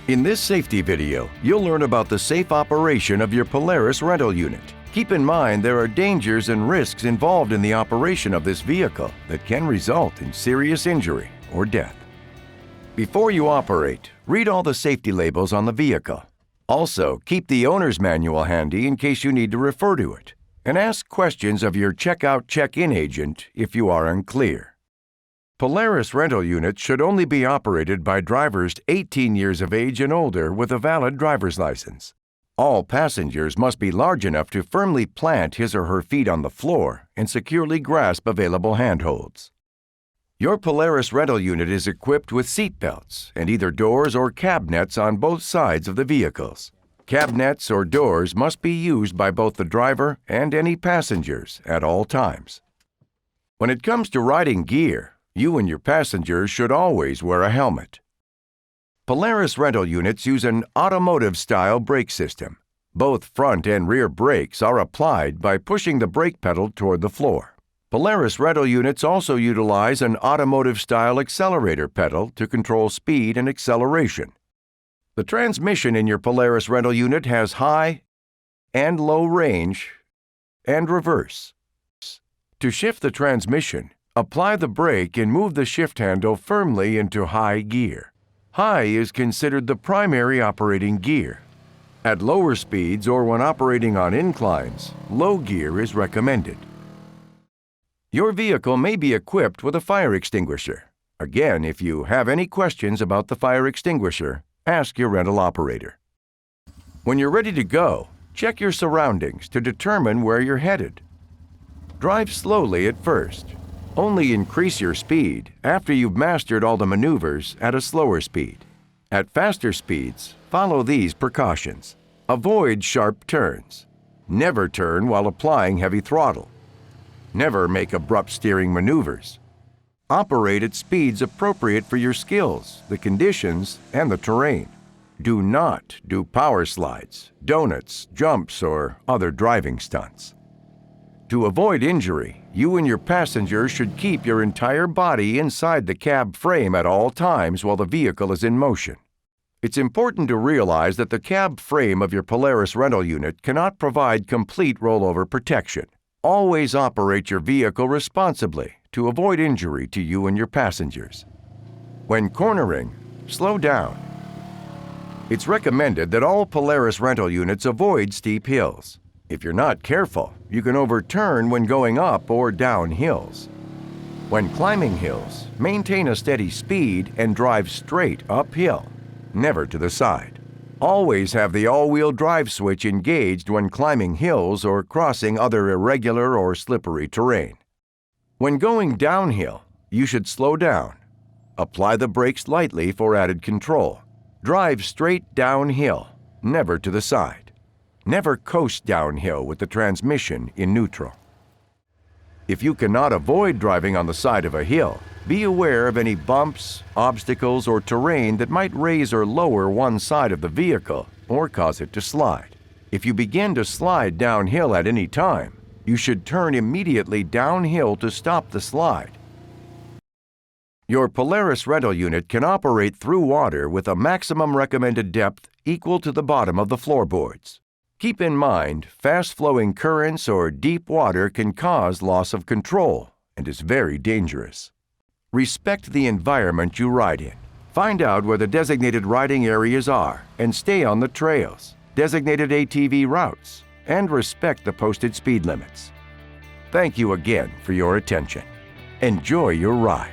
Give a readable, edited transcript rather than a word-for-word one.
In this safety video, you'll learn about the safe operation of your Polaris rental unit. Keep in mind there are dangers and risks involved in the operation of this vehicle that can result in serious injury or death. Before you operate, read all the safety labels on the vehicle. Also, keep the owner's manual handy in case you need to refer to it, and ask questions of your checkout check-in agent if you are unclear. Polaris rental units should only be operated by drivers 18 years of age and older with a valid driver's license. All passengers must be large enough to firmly plant his or her feet on the floor and securely grasp available handholds. Your Polaris rental unit is equipped with seat belts and either doors or cabinets on both sides of the vehicles. Cabinets or doors must be used by both the driver and any passengers at all times. When it comes to riding gear, you and your passengers should always wear a helmet. Polaris rental units use an automotive-style brake system. Both front and rear brakes are applied by pushing the brake pedal toward the floor. Polaris rental units also utilize an automotive-style accelerator pedal to control speed and acceleration. The transmission in your Polaris rental unit has high and low range and reverse. To shift the transmission, apply the brake and move the shift handle firmly into high gear. High is considered the primary operating gear. At lower speeds or when operating on inclines, low gear is recommended. Your vehicle may be equipped with a fire extinguisher. Again, if you have any questions about the fire extinguisher, ask your rental operator. When you're ready to go, check your surroundings to determine where you're headed. Drive slowly at first. Only increase your speed after you've mastered all the maneuvers at a slower speed. At faster speeds, follow these precautions. Avoid sharp turns. Never turn while applying heavy throttle. Never make abrupt steering maneuvers. Operate at speeds appropriate for your skills, the conditions, and the terrain. Do not do power slides, donuts, jumps, or other driving stunts. To avoid injury, you and your passengers should keep your entire body inside the cab frame at all times while the vehicle is in motion. It's important to realize that the cab frame of your Polaris rental unit cannot provide complete rollover protection. Always operate your vehicle responsibly to avoid injury to you and your passengers. When cornering, slow down. It's recommended that all Polaris rental units avoid steep hills. If you're not careful, you can overturn when going up or down hills. When climbing hills, maintain a steady speed and drive straight uphill, never to the side. Always have the all-wheel drive switch engaged when climbing hills or crossing other irregular or slippery terrain. When going downhill, you should slow down. Apply the brakes lightly for added control. Drive straight downhill, never to the side. Never coast downhill with the transmission in neutral. If you cannot avoid driving on the side of a hill, be aware of any bumps, obstacles, or terrain that might raise or lower one side of the vehicle or cause it to slide. If you begin to slide downhill at any time, you should turn immediately downhill to stop the slide. Your Polaris rental unit can operate through water with a maximum recommended depth equal to the bottom of the floorboards. Keep in mind, fast-flowing currents or deep water can cause loss of control and is very dangerous. Respect the environment you ride in. Find out where the designated riding areas are and stay on the trails, designated ATV routes, and respect the posted speed limits. Thank you again for your attention. Enjoy your ride.